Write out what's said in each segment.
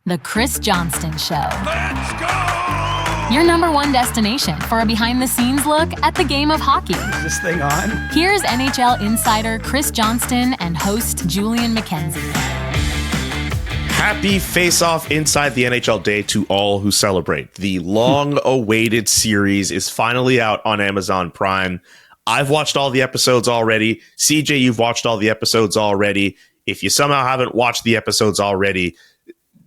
The Chris Johnston Show. Let's go! Your number one destination for a behind-the-scenes look at the game of hockey. Is this thing on? Here's NHL insider Chris Johnston and host Julian McKenzie. Happy Faceoff Inside the NHL Day to all who celebrate. The long-awaited series is finally out on Amazon Prime. I've watched all the episodes already. CJ, you've watched all the episodes already. If you somehow haven't watched the episodes already,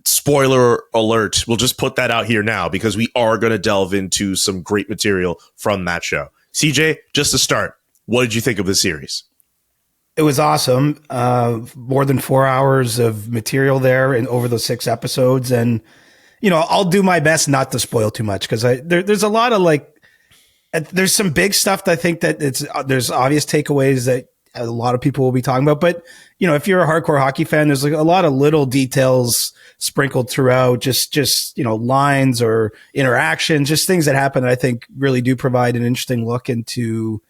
spoiler alert, we'll just put that out here now because we are going to delve into some great material from that show. CJ, just to start, what did you think of the series? It was awesome. More than 4 hours of material there and over those 6 episodes. And, you know, I'll do my best not to spoil too much because there's a lot of there's some big stuff that I think that there's obvious takeaways that a lot of people will be talking about. But, you know, if you're a hardcore hockey fan, there's a lot of little details sprinkled throughout, just, you know, lines or interactions, just things that happen that I think really do provide an interesting look into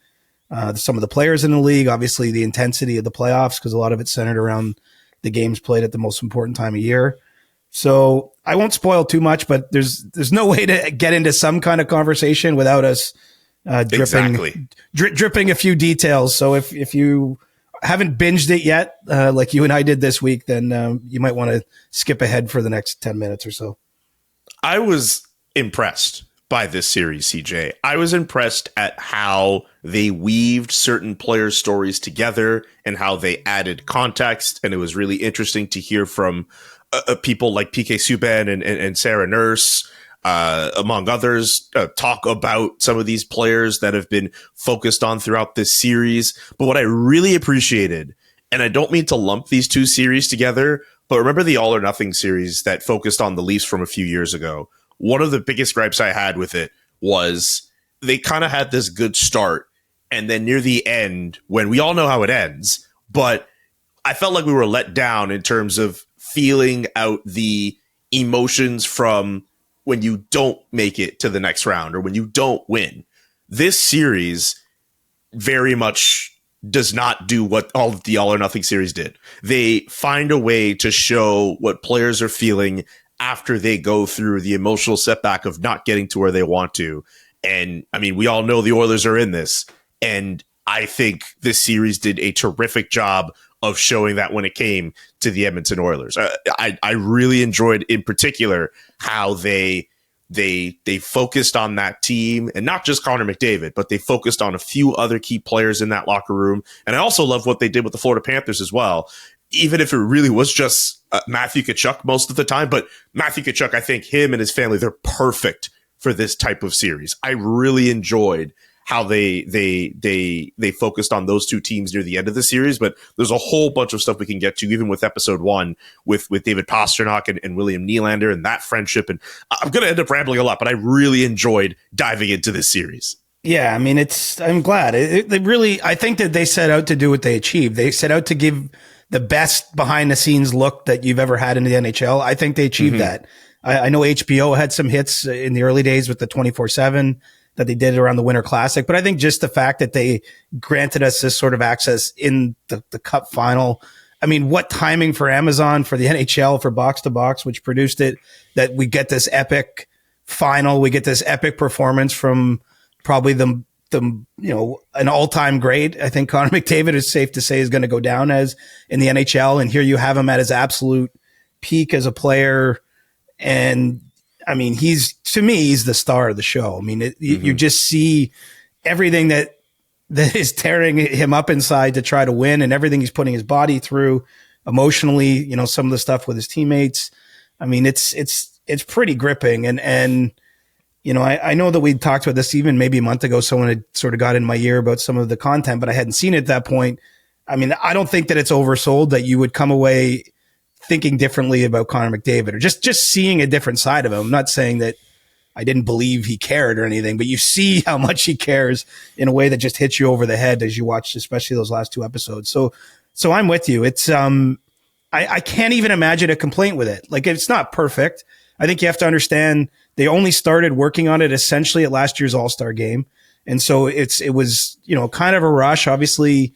some of the players in the league. Obviously, the intensity of the playoffs, because a lot of it's centered around the games played at the most important time of year. So I won't spoil too much, but there's no way to get into some kind of conversation without us dripping a few details. So if you haven't binged it yet, like you and I did this week, then you might want to skip ahead for the next 10 minutes or so. I was impressed by this series, CJ. I was impressed at how they weaved certain players' stories together and how they added context. And it was really interesting to hear from people like PK Subban and Sarah Nurse, among others, talk about some of these players that have been focused on throughout this series. But what I really appreciated, and I don't mean to lump these two series together, but remember the All or Nothing series that focused on the Leafs from a few years ago? One of the biggest gripes I had with it was they kind of had this good start, and then near the end, when we all know how it ends, but I felt like we were let down in terms of feeling out the emotions from when you don't make it to the next round or when you don't win. This series very much does not do what all of the All or Nothing series did. They find a way to show what players are feeling after they go through the emotional setback of not getting to where they want to. And I mean, we all know the Oilers are in this. And I think this series did a terrific job of showing that when it came to the Edmonton Oilers. I really enjoyed in particular how they focused on that team, and not just Connor McDavid, but they focused on a few other key players in that locker room. And I also love what they did with the Florida Panthers as well, even if it really was just Matthew Tkachuk most of the time. But Matthew Tkachuk, I think him and his family, they're perfect for this type of series. I really enjoyed how they focused on those two teams near the end of the series, but there's a whole bunch of stuff we can get to, even with episode 1 with David Pastrnak and William Nylander and that friendship. And I'm going to end up rambling a lot, but I really enjoyed diving into this series. Yeah, I mean, I'm glad. I think that they set out to do what they achieved. They set out to give the best behind the scenes look that you've ever had in the NHL. I think they achieved that. I know HBO had some hits in the early days with the 24/7 that they did around the Winter Classic. But I think just the fact that they granted us this sort of access in the Cup final. I mean, what timing for Amazon, for the NHL, for Box to Box, which produced it, that we get this epic final. We get this epic performance from probably the an all-time great. I think Connor McDavid is safe to say is going to go down as in the NHL. And here you have him at his absolute peak as a player. And I mean, he's the star of the show. I mean, you just see everything that is tearing him up inside to try to win, and everything he's putting his body through emotionally, you know, some of the stuff with his teammates. I mean, it's pretty gripping. And, you know, I know that we talked about this even maybe a month ago. Someone had sort of got in my ear about some of the content, but I hadn't seen it at that point. I mean, I don't think that it's oversold that you would come away thinking differently about Connor McDavid, or just seeing a different side of him. I'm not saying that I didn't believe he cared or anything, but you see how much he cares in a way that just hits you over the head as you watch, especially those last 2 episodes. So I'm with you. It's, I can't even imagine a complaint with it. Like, it's not perfect. I think you have to understand they only started working on it essentially at last year's All-Star game. And so it was, you know, kind of a rush. Obviously,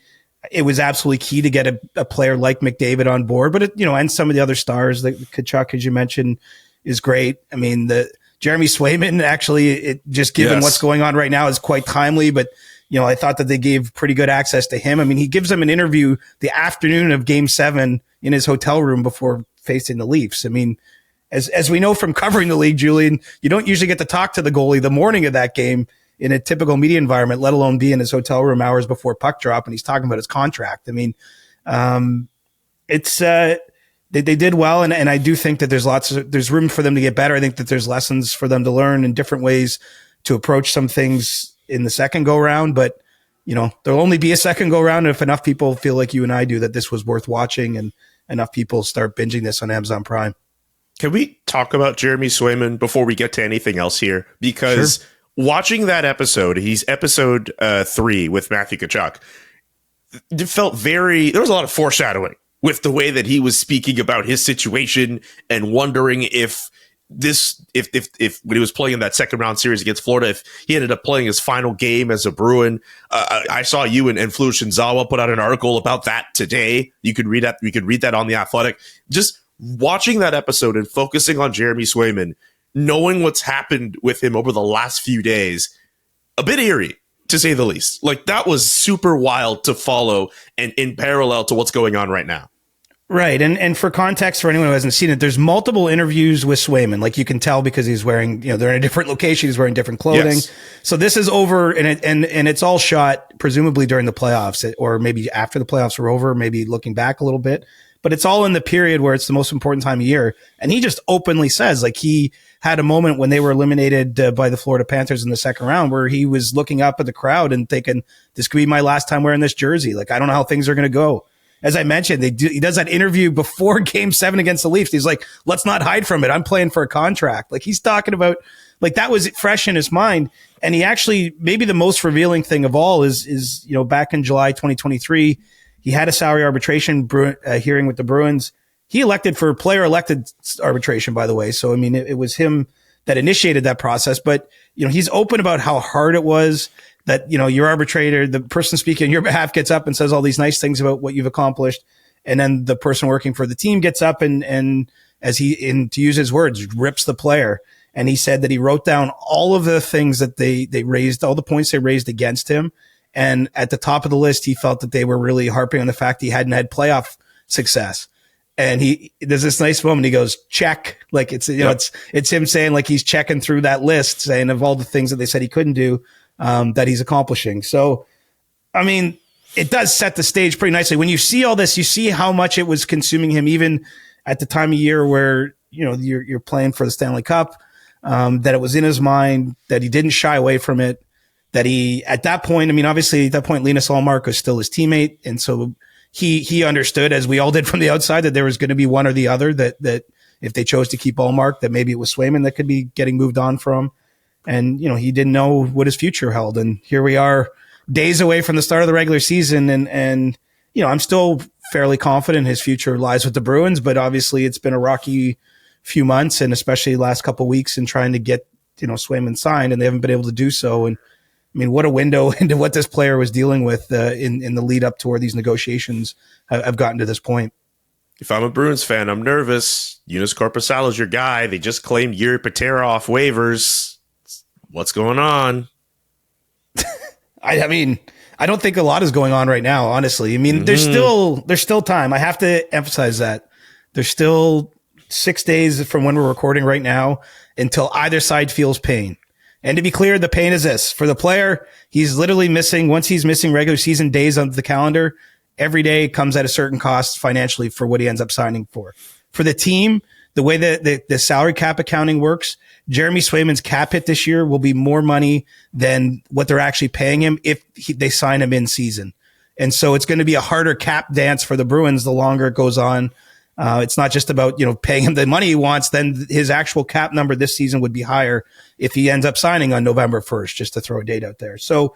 it was absolutely key to get a player like McDavid on board, but and some of the other stars, like Tkachuk, as you mentioned, is great. I mean, the Jeremy Swayman, actually, just given what's going on right now, is quite timely, but I thought that they gave pretty good access to him. I mean, he gives them an interview the afternoon of Game 7 in his hotel room before facing the Leafs. I mean, as we know from covering the league, Julian, you don't usually get to talk to the goalie the morning of that game in a typical media environment, let alone be in his hotel room hours before puck drop, and he's talking about his contract. I mean, it's they did well, and I do think that there's room for them to get better. I think that there's lessons for them to learn in different ways to approach some things in the second go round, but there'll only be a second go round if enough people feel like you and I do that this was worth watching, and enough people start binging this on Amazon Prime. Can we talk about Jeremy Swayman before we get to anything else here? Because watching that episode, he's episode 3 with Matthew Tkachuk, it felt there was a lot of foreshadowing with the way that he was speaking about his situation and wondering if when he was playing in that second round series against Florida, if he ended up playing his final game as a Bruin. I saw you and Flu Shinzawa put out an article about that today. You could read that on The Athletic. Just watching that episode and focusing on Jeremy Swayman, knowing what's happened with him over the last few days, a bit eerie, to say the least. Like, that was super wild to follow and in parallel to what's going on right now. Right. And for context, for anyone who hasn't seen it, there's multiple interviews with Swayman. Like, you can tell because he's wearing, they're in a different location. He's wearing different clothing. Yes. So this is over, and it's all shot presumably during the playoffs, or maybe after the playoffs are over, maybe looking back a little bit. But it's all in the period where it's the most important time of year. And he just openly says, like, he had a moment when they were eliminated by the Florida Panthers in the second round where he was looking up at the crowd and thinking, this could be my last time wearing this jersey. Like, I don't know how things are going to go. As I mentioned, he does that interview before Game 7 against the Leafs. He's like, let's not hide from it. I'm playing for a contract. Like, he's talking about, like, that was fresh in his mind. And he actually, maybe the most revealing thing of all is back in July 2023, he had a salary arbitration hearing with the Bruins. He elected for player-elected arbitration, by the way. So, I mean, it was him that initiated that process. But, he's open about how hard it was, that, your arbitrator, the person speaking on your behalf, gets up and says all these nice things about what you've accomplished. And then the person working for the team gets up and as to use his words, rips the player. And he said that he wrote down all of the things that they raised, all the points they raised against him. And at the top of the list, he felt that they were really harping on the fact he hadn't had playoff success. And there's this nice moment. He goes, check. Like, it's him saying, like, he's checking through that list, saying of all the things that they said he couldn't do, that he's accomplishing. So, I mean, it does set the stage pretty nicely. When you see all this, you see how much it was consuming him, even at the time of year where, you're playing for the Stanley Cup, that it was in his mind, that he didn't shy away from it. That he, at that point, I mean, obviously at that point, Linus Ullmark was still his teammate. And so he understood, as we all did from the outside, that there was going to be one or the other, that if they chose to keep Ullmark, that maybe it was Swayman that could be getting moved on from. And, he didn't know what his future held. And here we are, days away from the start of the regular season. And I'm still fairly confident his future lies with the Bruins, but obviously it's been a rocky few months, and especially the last couple of weeks in trying to get, Swayman signed, and they haven't been able to do so. And I mean, what a window into what this player was dealing with in the lead up to where these negotiations have gotten to this point. If I'm a Bruins fan, I'm nervous. Joonas Korpisalo's your guy. They just claimed Yuri Patera off waivers. What's going on? I mean, I don't think a lot is going on right now, honestly. I mean, there's still time. I have to emphasize that. There's still 6 days from when we're recording right now until either side feels pain. And to be clear, the pain is this. For the player, he's literally once he's missing regular season days on the calendar, every day comes at a certain cost financially for what he ends up signing for. For the team, the way that the salary cap accounting works, Jeremy Swayman's cap hit this year will be more money than what they're actually paying him if they sign him in season. And so it's going to be a harder cap dance for the Bruins the longer it goes on. It's not just about, paying him the money he wants. Then his actual cap number this season would be higher if he ends up signing on November 1st, just to throw a date out there. So,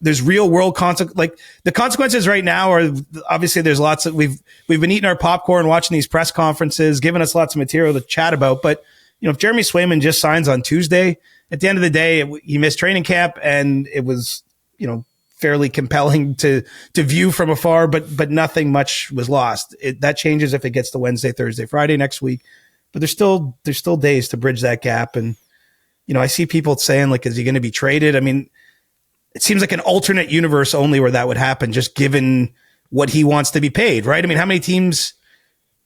there's real world the consequences right now are obviously there's lots of, we've been eating our popcorn, watching these press conferences, giving us lots of material to chat about. But, if Jeremy Swayman just signs on Tuesday, at the end of the day, he missed training camp, and it was, fairly compelling to view from afar, but nothing much was lost. That changes if it gets to Wednesday, Thursday, Friday next week. But there's still days to bridge that gap. And, I see people saying, like, is he going to be traded? I mean, it seems like an alternate universe only where that would happen, just given what he wants to be paid, right? I mean, how many teams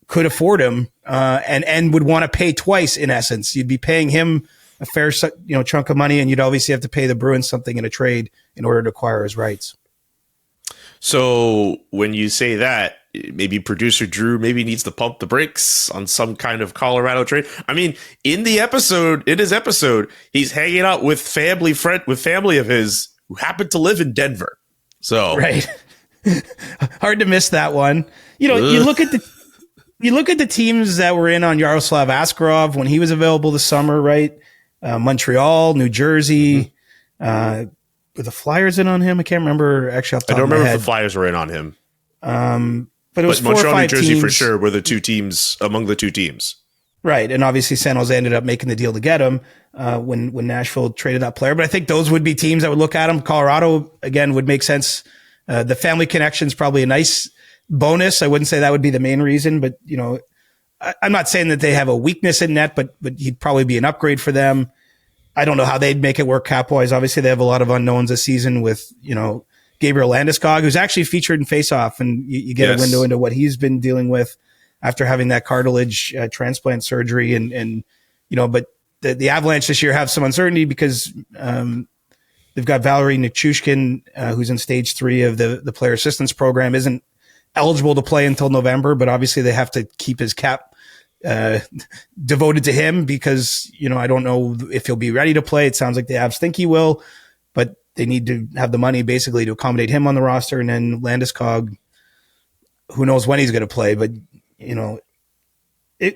could afford him and would want to pay twice, in essence? You'd be paying him a fair chunk of money, and you'd obviously have to pay the Bruins something in a trade in order to acquire his rights. So when you say that, maybe producer Drew maybe needs to pump the brakes on some kind of Colorado trade. I mean, in his episode, he's hanging out with family of his who happen to live in Denver. So right, hard to miss that one. You look at the teams that were in on Yaroslav Askarov when he was available this summer, right? Montreal, New Jersey. Were the Flyers in on him? I can't remember. Actually, I don't remember if the Flyers were in on him. But it was Montreal, New Jersey teams. For sure were the two teams among the two teams. Right. And obviously San Jose ended up making the deal to get him when Nashville traded that player. But I think those would be teams that would look at him. Colorado, again, would make sense. The family connection is probably a nice bonus. I wouldn't say that would be the main reason, but I'm not saying that they have a weakness in net, but he'd probably be an upgrade for them. I don't know how they'd make it work cap-wise. Obviously, they have a lot of unknowns this season with, Gabriel Landeskog, who's actually featured in Faceoff, and you get a window into what he's been dealing with after having that cartilage transplant surgery. But the Avalanche this year have some uncertainty because they've got Valerie Nichushkin, who's in stage 3 of the player assistance program, isn't eligible to play until November, but obviously they have to keep his cap devoted to him because, I don't know if he'll be ready to play. It sounds like the Avs think he will, but they need to have the money basically to accommodate him on the roster. And then Landeskog, who knows when he's going to play, but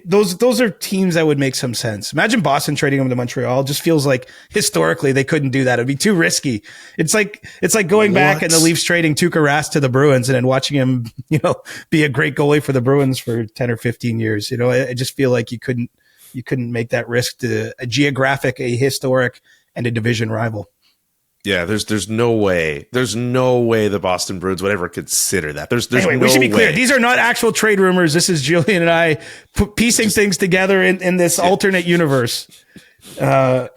those are teams that would make some sense. Imagine Boston trading him to Montreal. Just feels like historically they couldn't do that. It'd be too risky. It's like going back and the Leafs trading Tuukka Rask to the Bruins and then watching him, be a great goalie for the Bruins for 10 or 15 years. I just feel like you couldn't make that risk to a geographic, a historic, and a division rival. Yeah, there's no way. There's no way the Boston Bruins would ever consider that. Anyway, we should be clear. These are not actual trade rumors. This is Julian and I piecing things together in this alternate universe. I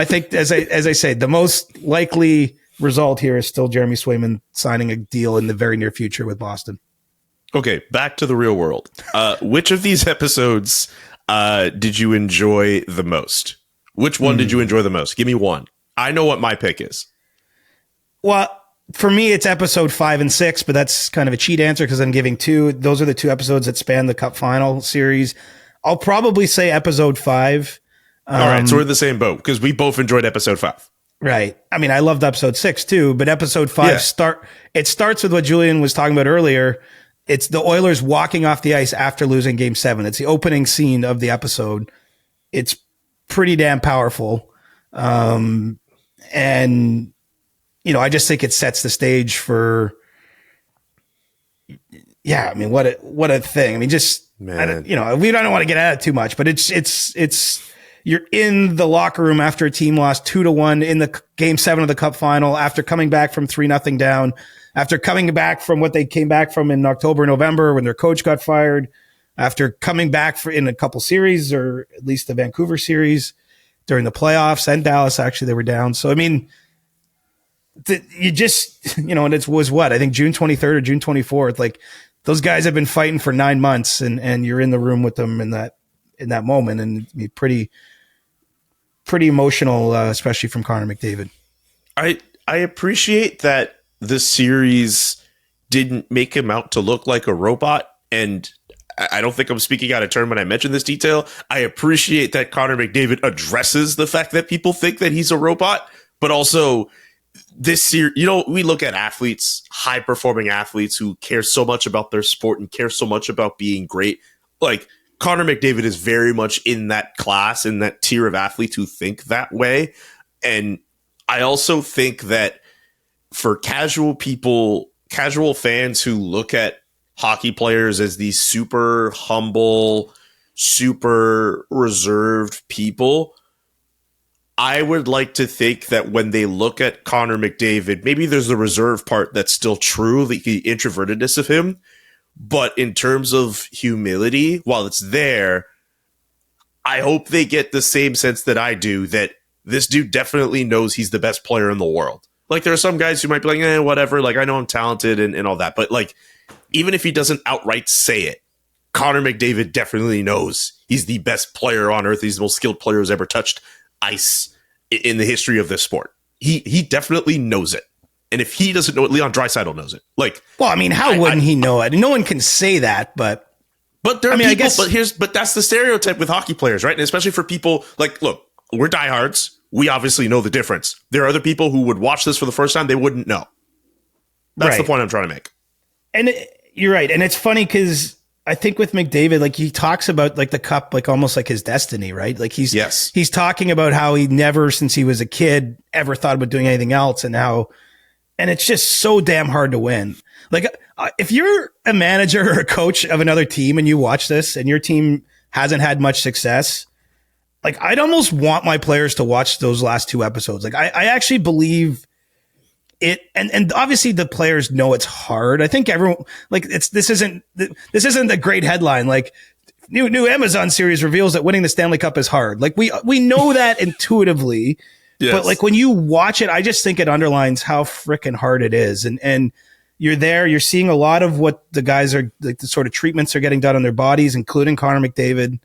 think as I say, the most likely result here is still Jeremy Swayman signing a deal in the very near future with Boston. Okay, back to the real world. Which of these episodes did you enjoy the most? Which one did you enjoy the most? Give me one. I know what my pick is. Well, for me, it's episode 5 and 6, but that's kind of a cheat answer because I'm giving 2. Those are the 2 episodes that span the Cup Final series. I'll probably say episode 5. All right, so we're in the same boat because we both enjoyed episode 5. Right. I mean, I loved episode 6 too, but episode 5 starts with what Julian was talking about earlier. It's the Oilers walking off the ice after losing Game 7. It's the opening scene of the episode. It's pretty damn powerful. And I just think it sets the stage for, what a thing. I mean, we don't want to get at it too much, but it's you're in the locker room after a team lost 2-1 in the Game 7 of the Cup Final, after coming back from 3-0 down, after coming back from what they came back from in October, November when their coach got fired, after coming back in a couple series, or at least the Vancouver series during the playoffs, and Dallas, actually, they were down. So, I mean, you just, and it was what, I think June 23rd or June 24th, like those guys have been fighting for 9 months and you're in the room with them in that moment. And it's pretty emotional, especially from Connor McDavid. I appreciate that the series didn't make him out to look like a robot. And I don't think I'm speaking out of turn when I mention this detail. I appreciate that Connor McDavid addresses the fact that people think that he's a robot, but also this year, we look at athletes, high-performing athletes who care so much about their sport and care so much about being great. Like, Connor McDavid is very much in that class, in that tier of athletes who think that way. And I also think that for casual fans who look at hockey players as these super humble, super reserved people, I would like to think that when they look at Connor McDavid, maybe there's the reserve part that's still true, the introvertedness of him. But in terms of humility, while it's there, I hope they get the same sense that I do, that this dude definitely knows he's the best player in the world. Like, there are some guys who might be like, whatever. Like, I know I'm talented and all that. But, like, even if he doesn't outright say it, Connor McDavid definitely knows he's the best player on earth. He's the most skilled player who's ever touched ice in the history of this sport. He definitely knows it. And if he doesn't know it, Leon Draisaitl knows it. Like, well, I mean, how wouldn't he know it? No one can say that, but there are people. But that's the stereotype with hockey players, right? And especially for people like, look, we're diehards. We obviously know the difference. There are other people who would watch this for the first time. They wouldn't know. That's the point I'm trying to make. And you're right. And it's funny because I think with McDavid, like, he talks about like the cup, like almost like his destiny, right? Like he's talking about how he never, since he was a kid, ever thought about doing anything else, and it's just so damn hard to win. Like, if you're a manager or a coach of another team and you watch this and your team hasn't had much success, like, I'd almost want my players to watch those last two episodes. Like, I actually believe it. And obviously the players know it's hard. I think everyone, like, this isn't a great headline. Like, new Amazon series reveals that winning the Stanley Cup is hard. Like, we know that intuitively. Yes. But like, when you watch it, I just think it underlines how freaking hard it is. And you're there, you're seeing a lot of what the guys are, like, the sort of treatments are getting done on their bodies, including Connor McDavid,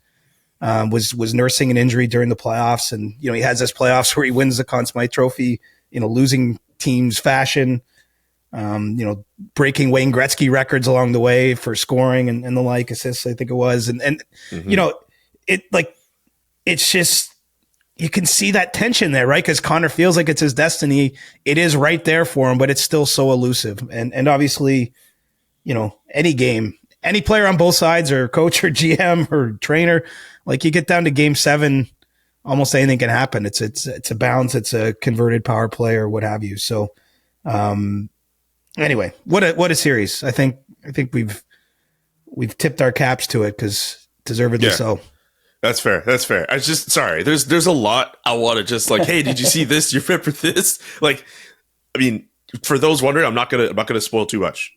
was nursing an injury during the playoffs. And, you know, he has this playoffs where he wins the Conn Smythe Trophy, you know, losing teams fashion, you know, breaking Wayne Gretzky records along the way for scoring and the like, assists, I think it was. And you know, it's just, you can see that tension there, right? Because Connor feels like it's his destiny. It is right there for him, but it's still so elusive. And obviously, you know, any game, any player on both sides, or coach or GM or trainer, like, you get down to game 7, almost anything can happen. It's a bounce, it's a converted power play or what have you. So, anyway, what a series. I think we've tipped our caps to it, because deservedly so. That's fair. I just, sorry. There's a lot I want to just, like, hey, did you see this? You remember this? Like, I mean, for those wondering, I'm not gonna spoil too much,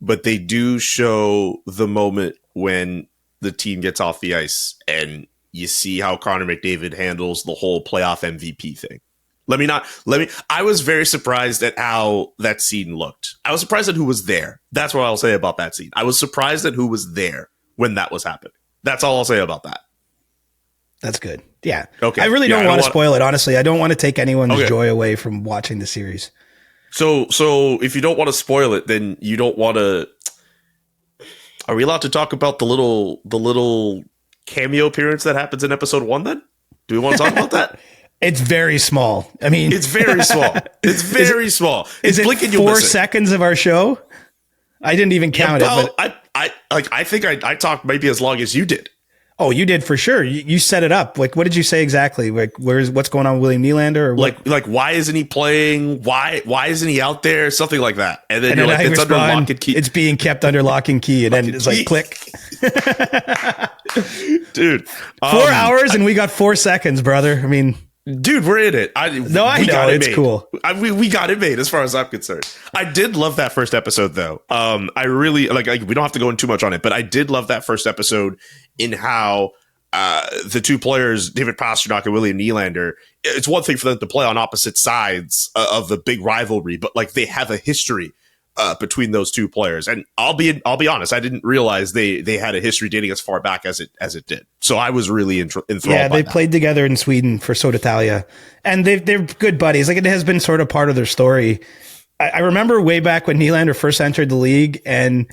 but they do show the moment when the team gets off the ice and you see how Connor McDavid handles the whole playoff MVP thing. I was very surprised at how that scene looked. I was surprised at who was there. That's what I'll say about that scene. I was surprised at who was there when that was happening. That's all I'll say about that. That's good. Yeah. Okay. I really don't want to spoil it, honestly. I don't want to take anyone's joy away from watching the series. So if you don't want to spoil it, then you don't want to. Are we allowed to talk about the little cameo appearance that happens in episode 1 then? Do we want to talk about that? It's very small. I mean, it's very small. It's very small. Is it 4 seconds of our show? I didn't even count it. But I think I talked maybe as long as you did. Oh, you did for sure. You set it up. Like, what did you say exactly? Like, what's going on with William Nylander? Or what? Like, why isn't he playing? Why isn't he out there? Something like that. And then you're like, it's under lock and key. It's being kept under lock and key. And then it's like, click. Dude. 4 hours and we got 4 seconds, brother. I mean, dude, we're in it. I know it's cool. We got it made, as far as I'm concerned. I did love that first episode, though. I really like. We don't have to go in too much on it, but I did love that first episode in how the two players, David Pastrnak and William Nylander. It's one thing for them to play on opposite sides of the big rivalry, but like, they have a history between those two players. And I'll be honest, I didn't realize they had a history dating as far back as it did. So I was really enthralled. Yeah, they played together in Sweden for Södertälje, and they're good buddies. Like, it has been sort of part of their story. I remember way back when Nylander first entered the league, and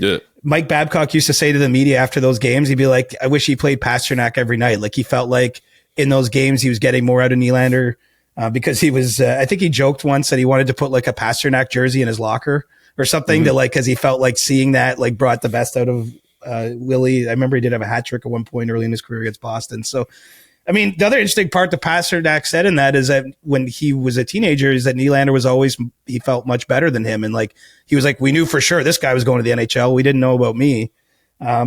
Mike Babcock used to say to the media after those games, he'd be like, I wish he played Pastrnak every night. Like, he felt like in those games he was getting more out of Nylander because he was, I think he joked once that he wanted to put like a Pastrnak jersey in his locker or something to, like, because he felt like seeing that, like, brought the best out of Willie. I remember he did have a hat trick at one point early in his career against Boston. So, I mean, the other interesting part that Pastrnak said in that is that when he was a teenager, is that Nylander was always, he felt much better than him. And like, he was like, we knew for sure this guy was going to the NHL. We didn't know about me.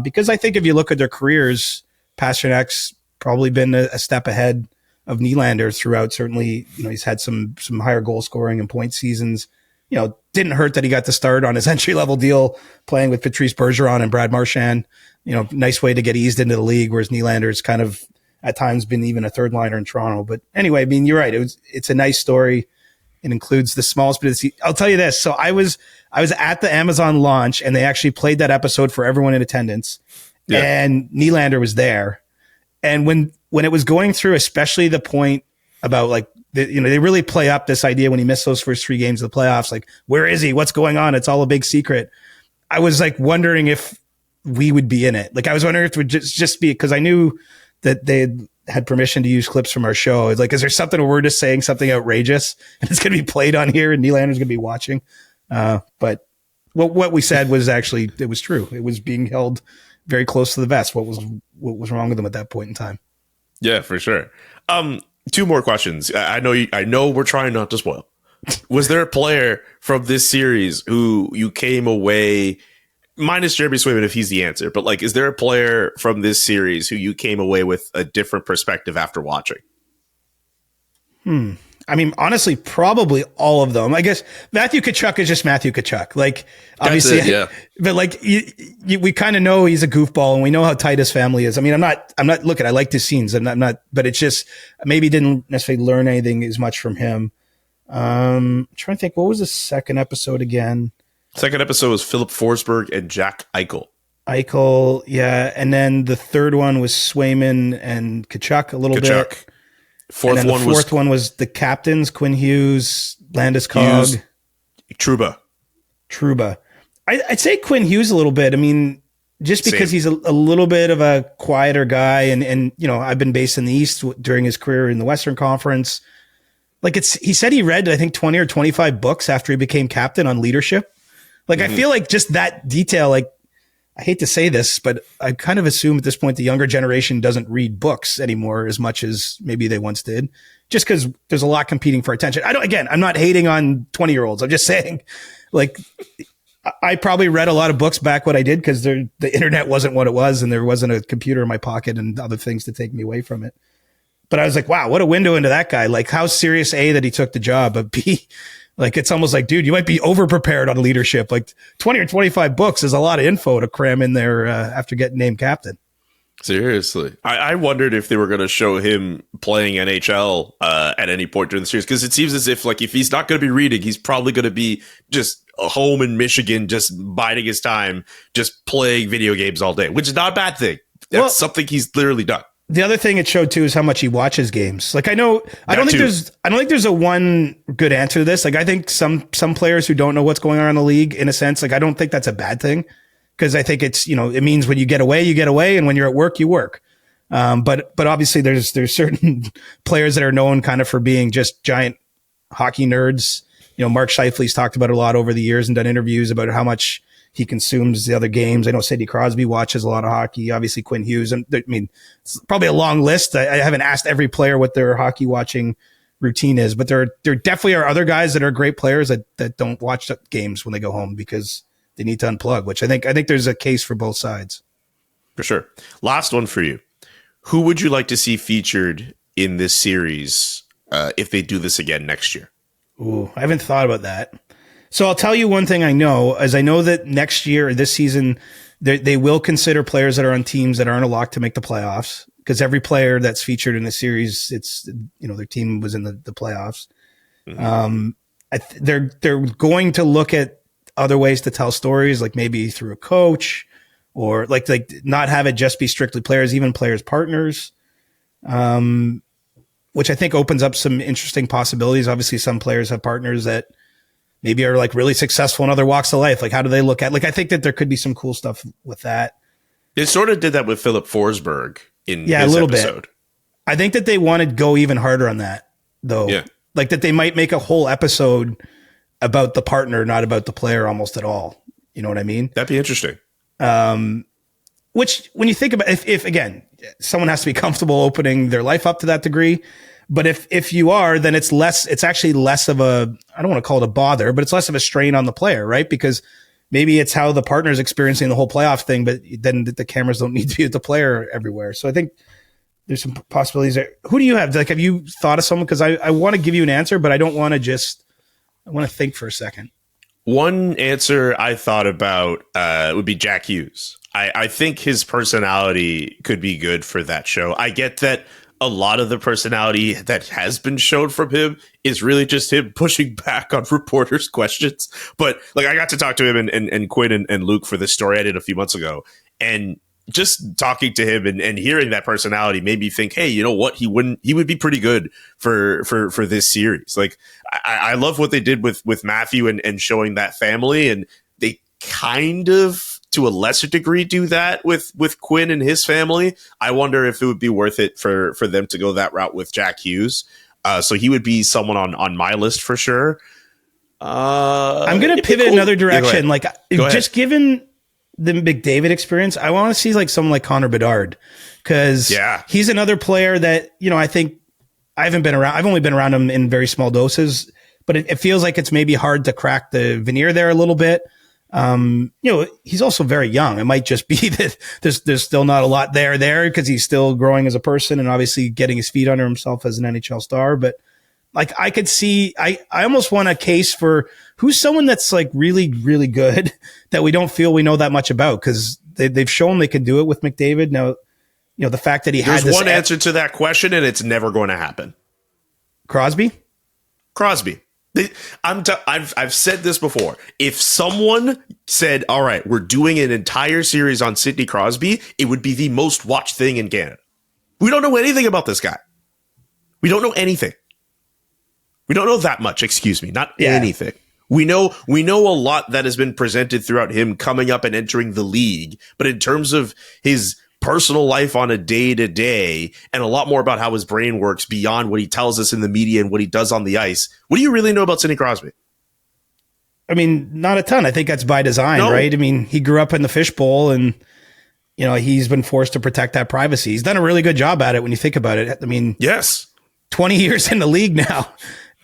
Because I think if you look at their careers, Pasternak's probably been a step ahead of Nylander throughout. Certainly, he's had some higher goal scoring and point seasons. Didn't hurt that he got to start on his entry level deal playing with Patrice Bergeron and Brad Marchand. Nice way to get eased into the league, whereas Nylander's kind of at times been even a third liner in Toronto. But anyway, I mean, you're right. It's a nice story. It includes the smallest bit of the season. I'll tell you this. So I was at the Amazon launch, and they actually played that episode for everyone in attendance. Yeah. And Nylander was there. And when it was going through, especially the point about like, they really play up this idea when he missed those first 3 games of the playoffs, like, where is he? What's going on? It's all a big secret. I was like wondering if we would be in it. Like, I was wondering if it would just be, because I knew that they had permission to use clips from our show. It's like, is there something where we're just saying something outrageous and it's going to be played on here and Nylander's going to be watching? But what we said was actually, it was true. It was being held very close to the vest. What was wrong with them at that point in time? Yeah, for sure. 2 more questions. I know we're trying not to spoil. Was there a player from this series who you came away, minus Jeremy Swayman if he's the answer, but like, is there a player from this series who you came away with a different perspective after watching? I mean, honestly, probably all of them. I guess Matthew Tkachuk is just Matthew Tkachuk. Like, obviously, but like we kind of know he's a goofball, and we know how tight his family is. I mean, I'm not looking. I liked his scenes, and I'm not. But it's just maybe didn't necessarily learn anything as much from him. I'm trying to think. What was the second episode again? Second episode was Philip Forsberg and Jack Eichel. Eichel, yeah, and then the third one was Swayman and Tkachuk a little bit. Fourth one was the captains, Quinn Hughes, Landeskog, Trouba. I'd say Quinn Hughes a little bit. I mean, just because he's a little bit of a quieter guy, and I've been based in the East during his career in the Western Conference. Like, he said he read, I think, 20 or 25 books after he became captain on leadership. Like, I feel like just that detail, like, I hate to say this, but I kind of assume at this point the younger generation doesn't read books anymore as much as maybe they once did, just because there's a lot competing for attention. I'm not hating on 20-year-olds. I'm just saying, like, I probably read a lot of books back when I did, because the internet wasn't what it was, and there wasn't a computer in my pocket and other things to take me away from it. But I was like, wow, what a window into that guy. Like, how serious, A, that he took the job, but B, like, it's almost like, dude, you might be over-prepared on leadership. Like, 20 or 25 books is a lot of info to cram in there after getting named captain. Seriously. I wondered if they were going to show him playing NHL at any point during the series, because it seems as if, like, if he's not going to be reading, he's probably going to be just home in Michigan, just biding his time, just playing video games all day, which is not a bad thing. That's something he's literally done. The other thing it showed too is how much he watches games. Like, I don't think there's a one good answer to this. Like, I think some players who don't know what's going on in the league, in a sense, like, I don't think that's a bad thing, because I think it's, it means when you get away, and when you're at work, you work. But obviously there's certain players that are known kind of for being just giant hockey nerds. Mark Scheifele's talked about it a lot over the years and done interviews about how much he consumes the other games. I know Sidney Crosby watches a lot of hockey. Obviously, Quinn Hughes. I mean, it's probably a long list. I haven't asked every player what their hockey watching routine is, but there definitely are other guys that are great players that don't watch games when they go home because they need to unplug. Which I think there's a case for both sides. For sure. Last one for you. Who would you like to see featured in this series if they do this again next year? Ooh, I haven't thought about that. So I'll tell you one thing I know that next year or this season, they will consider players that are on teams that aren't a lock to make the playoffs, because every player that's featured in the series, it's, their team was in the playoffs. Mm-hmm. They're going to look at other ways to tell stories, like maybe through a coach, or like not have it just be strictly players, even players' partners, which I think opens up some interesting possibilities. Obviously, some players have partners that maybe are like really successful in other walks of life. Like, how do they look at, like, I think that there could be some cool stuff with that. They sort of did that with Philip Forsberg in his a little episode. Bit. I think that they want to go even harder on that, though. Yeah. Like, that they might make a whole episode about the partner, not about the player almost at all. You know what I mean? That'd be interesting. Which, when you think about, if again, someone has to be comfortable opening their life up to that degree. But if you are, then it's actually less of a, I don't want to call it a bother, but it's less of a strain on the player, right? Because maybe it's how the partner's experiencing the whole playoff thing, but then the cameras don't need to be at the player everywhere. So I think there's some possibilities there. Who do you have? Like, have you thought of someone? Because I want to give you an answer, but I don't want to just. I want to think for a second. One answer I thought about would be Jack Hughes. I think his personality could be good for that show. I get that a lot of the personality that has been shown from him is really just him pushing back on reporters' questions. But like, I got to talk to him and Quinn and Luke for this story I did a few months ago. And just talking to him and hearing that personality made me think, hey, you know what? He would be pretty good for this series. Like, I love what they did with Matthew and showing that family. And they kind of, to a lesser degree, do that with Quinn and his family. I wonder if it would be worth it for them to go that route with Jack Hughes. So he would be someone on my list for sure. I'm going to pivot another direction. Like, just given the McDavid experience, I want to see like someone like Connor Bedard, because he's another player that, you know, I think I've only been around him in very small doses, but it feels like it's maybe hard to crack the veneer there a little bit. You know, he's also very young. It might just be that there's still not a lot there because he's still growing as a person and obviously getting his feet under himself as an NHL star. But like, I could see, I almost want a case for who's someone that's like really, really good that we don't feel we know that much about, because they've shown they can do it with McDavid. Now, you know, the fact that there's one answer to that question, and it's never going to happen. Crosby. I've said this before. If someone said, all right, we're doing an entire series on Sidney Crosby, it would be the most watched thing in Canada. We don't know anything about this guy. We don't know anything. We don't know that much, anything. We know a lot that has been presented throughout him coming up and entering the league, but in terms of his personal life on a day-to-day and a lot more about how his brain works beyond what he tells us in the media and what he does on the ice, what do you really know about Sidney Crosby? I mean, not a ton. I think that's by design, right? I mean, he grew up in the fishbowl and, you know, he's been forced to protect that privacy. He's done a really good job at it when you think about it. I mean, yes, 20 years in the league now.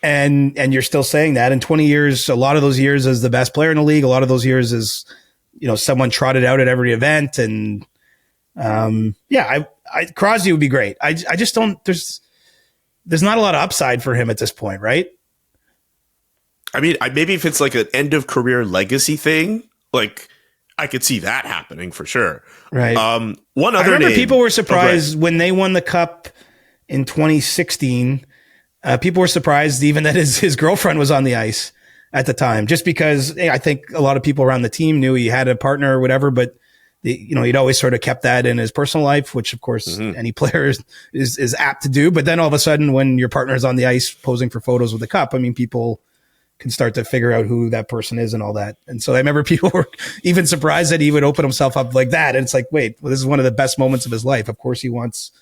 And you're still saying that in 20 years, a lot of those years as the best player in the league, a lot of those years as, you know, someone trotted out at every event. And Crosby would be great. I just don't, there's not a lot of upside for him at this point, right? I mean, maybe if it's like an end of career legacy thing, like I could see that happening for sure. Right. One other I remember name, people were surprised when they won the cup in 2016. People were surprised even that his girlfriend was on the ice at the time, just because I think a lot of people around the team knew he had a partner or whatever, but he'd always sort of kept that in his personal life, which of course any player is apt to do. But then all of a sudden, when your partner is on the ice posing for photos with the cup, I mean, people can start to figure out who that person is and all that. And so I remember people were even surprised that he would open himself up like that. And it's like, wait, well, this is one of the best moments of his life. Of course he wants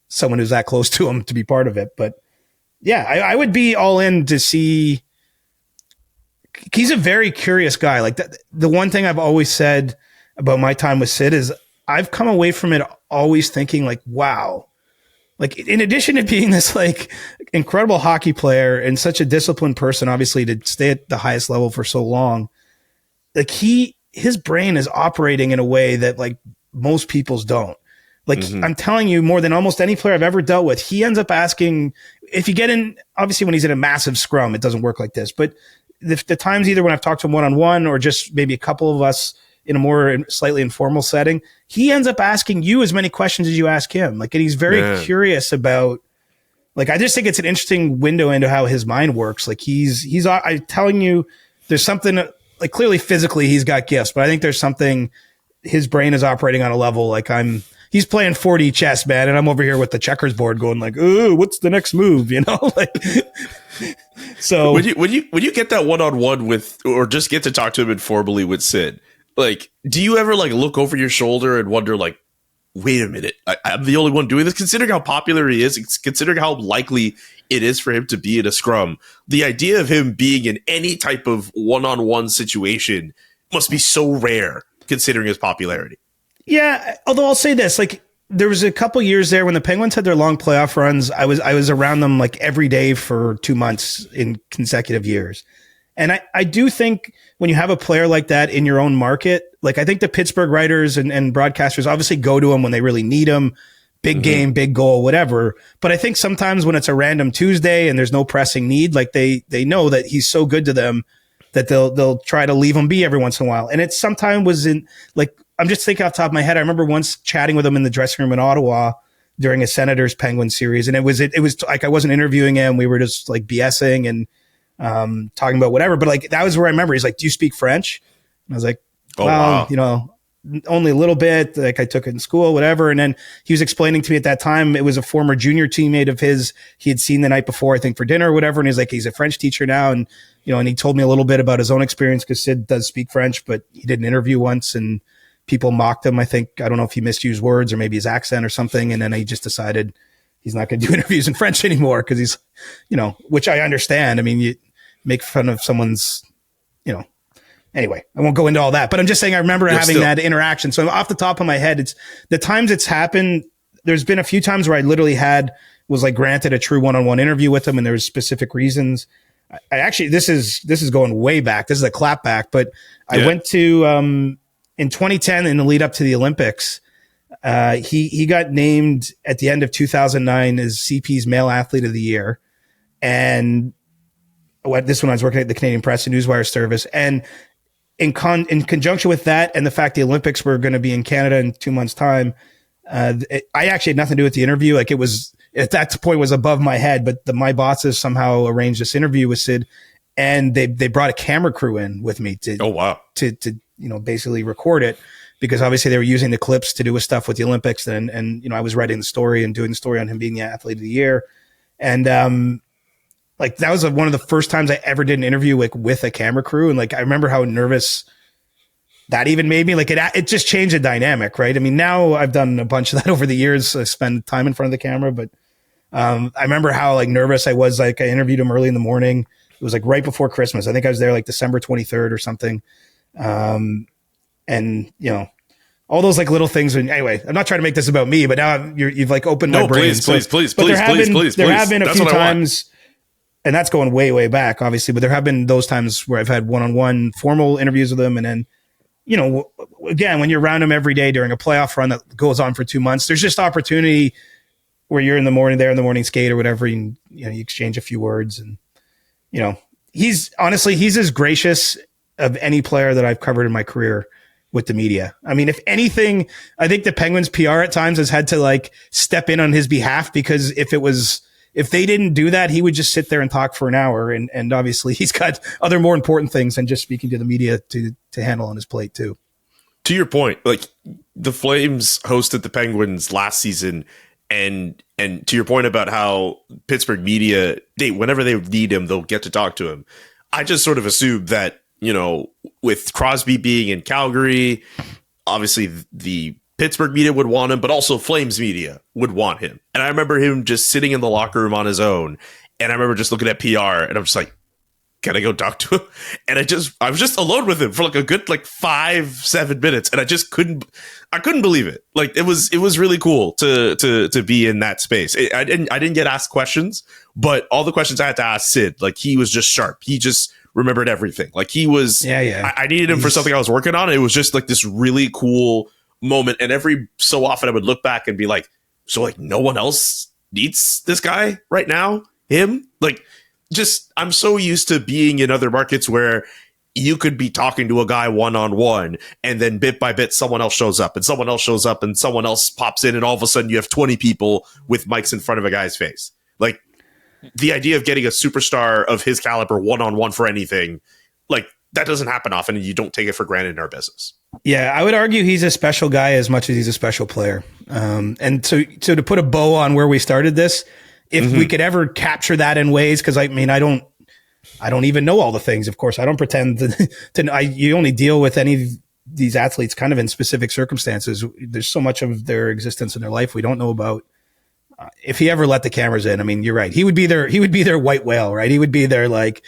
someone who's that close to him to be part of it. But yeah, I would be all in to see. He's a very curious guy. Like the one thing I've always said about my time with Sid is I've come away from it always thinking like, wow, like in addition to being this like incredible hockey player and such a disciplined person, obviously to stay at the highest level for so long, like his brain is operating in a way that like most people's don't. Like I'm telling you, more than almost any player I've ever dealt with, he ends up asking, if you get in, obviously when he's in a massive scrum, it doesn't work like this, but the times either when I've talked to him one-on-one or just maybe a couple of us in a more slightly informal setting, he ends up asking you as many questions as you ask him. Like, and he's very curious about, like, I just think it's an interesting window into how his mind works. Like I'm telling you, there's something like clearly physically he's got gifts, but I think there's something, his brain is operating on a level like he's playing 4D chess, man, and I'm over here with the checkers board going like, "Ooh, what's the next move?" You know, like. So when you get that one-on-one with, or just get to talk to him informally with Sid, like, do you ever like look over your shoulder and wonder like, wait a minute, I'm the only one doing this? Considering how popular he is, considering how likely it is for him to be in a scrum, the idea of him being in any type of one-on-one situation must be so rare, considering his popularity. Yeah, although I'll say this, like there was a couple years there when the Penguins had their long playoff runs. I was around them like every day for 2 months in consecutive years. And I do think when you have a player like that in your own market, like I think the Pittsburgh writers and broadcasters obviously go to him when they really need him. big game, big goal, whatever. But I think sometimes when it's a random Tuesday and there's no pressing need, like they know that he's so good to them that they'll try to leave him be every once in a while. And it sometimes was in like, I'm just thinking off the top of my head. I remember once chatting with him in the dressing room in Ottawa during a Senators Penguins series. And it was like, I wasn't interviewing him. We were just like BSing and talking about whatever. But like, that was where I remember he's like, do you speak French? And I was like, well, you know, only a little bit, like I took it in school, whatever. And then he was explaining to me at that time, it was a former junior teammate of his he had seen the night before, I think for dinner or whatever. And he's like, he's a French teacher now. And, you know, and he told me a little bit about his own experience because Sid does speak French, but he did an interview once and people mocked him. I think, I don't know if he misused words or maybe his accent or something. And then he just decided he's not going to do interviews in French anymore because he's, you know, which I understand. I mean, you make fun of someone's, you know, anyway, I won't go into all that, but I'm just saying I remember having that interaction. So off the top of my head, it's the times it's happened. There's been a few times where I literally was like granted a true one-on-one interview with him and there's specific reasons. I actually, this is going way back. This is a clap back, but I went to, in 2010 in the lead up to the Olympics, he got named at the end of 2009 as CP's Male Athlete of the Year. And this one I was working at the Canadian Press and Newswire service. And in conjunction with that and the fact the Olympics were going to be in Canada in 2 months' time, I actually had nothing to do with the interview. Like it was at that point was above my head, but my bosses somehow arranged this interview with Sid, and they brought a camera crew in with me to you know basically record it because obviously they were using the clips to do with stuff with the Olympics, and you know I was writing the story and doing the story on him being the Athlete of the Year, and like that was one of the first times I ever did an interview like with a camera crew. And like, I remember how nervous that even made me. Like it just changed the dynamic, right? I mean, now I've done a bunch of that over the years. I spend time in front of the camera, but I remember how like nervous I was. Like I interviewed him early in the morning. It was like right before Christmas. I think I was there like December 23rd or something. And you know, all those like little things. And anyway, I'm not trying to make this about me, but now you've like opened my brain. Please. There have been a few times. And that's going way, way back, obviously. But there have been those times where I've had one-on-one formal interviews with them. And then, you know, again, when you're around them every day during a playoff run that goes on for 2 months, there's just opportunity where you're in the morning skate or whatever. You know, you exchange a few words. And, you know, he's as gracious of any player that I've covered in my career with the media. I mean, if anything, I think the Penguins PR at times has had to like step in on his behalf because if they didn't do that, he would just sit there and talk for an hour. And obviously he's got other more important things than just speaking to the media to handle on his plate too. To your point, like the Flames hosted the Penguins last season. And to your point about how Pittsburgh media, whenever they need him, they'll get to talk to him. I just sort of assumed that, you know, with Crosby being in Calgary, obviously the Pittsburgh media would want him, but also Flames media would want him. And I remember him just sitting in the locker room on his own. And I remember just looking at PR and I'm just like, can I go talk to him? And I was just alone with him for like a good, like 5-7 minutes. And I couldn't believe it. Like it was really cool to be in that space. I didn't get asked questions, but all the questions I had to ask Sid, like he was just sharp. He just remembered everything. Like he was, I needed him for something I was working on. It was just like this really cool moment, and every so often I would look back and be like, so like no one else needs this guy right now, him, like just I'm so used to being in other markets where you could be talking to a guy one-on-one and then bit by bit someone else shows up and someone else shows up and someone else pops in and all of a sudden you have 20 people with mics in front of a guy's face. Like the idea of getting a superstar of his caliber one-on-one for anything, like that doesn't happen often, and you don't take it for granted in our business. Yeah, I would argue he's a special guy as much as he's a special player. And so to put a bow on where we started this, if we could ever capture that in ways, because I mean, I don't even know all the things. Of course, I don't pretend you only deal with any of these athletes kind of in specific circumstances. There's so much of their existence in their life we don't know about. If he ever let the cameras in, I mean, you're right. He would be their white whale, right? He would be their, like,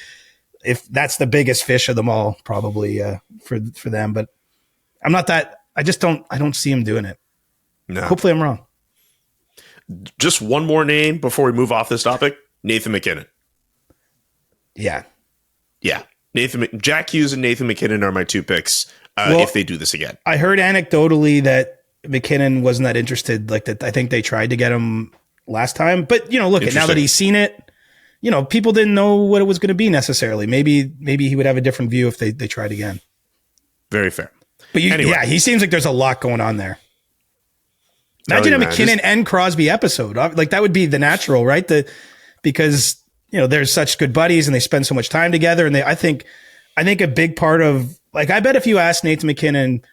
if that's the biggest fish of them all, probably for them. But I'm not that. I don't see him doing it. No. Hopefully I'm wrong. Just one more name before we move off this topic. Nathan McKinnon. Yeah. Jack Hughes and Nathan McKinnon are my two picks if they do this again. I heard anecdotally that McKinnon wasn't that interested. Like that, I think they tried to get him last time. But look, now that he's seen it, people didn't know what it was going to be necessarily. Maybe he would have a different view if they tried again. Very fair. But anyway. He seems like there's a lot going on there. Imagine a McKinnon and Crosby episode. Like that would be the natural, right? Because they're such good buddies and they spend so much time together. And I think a big part of, like, I bet if you asked Nathan McKinnon,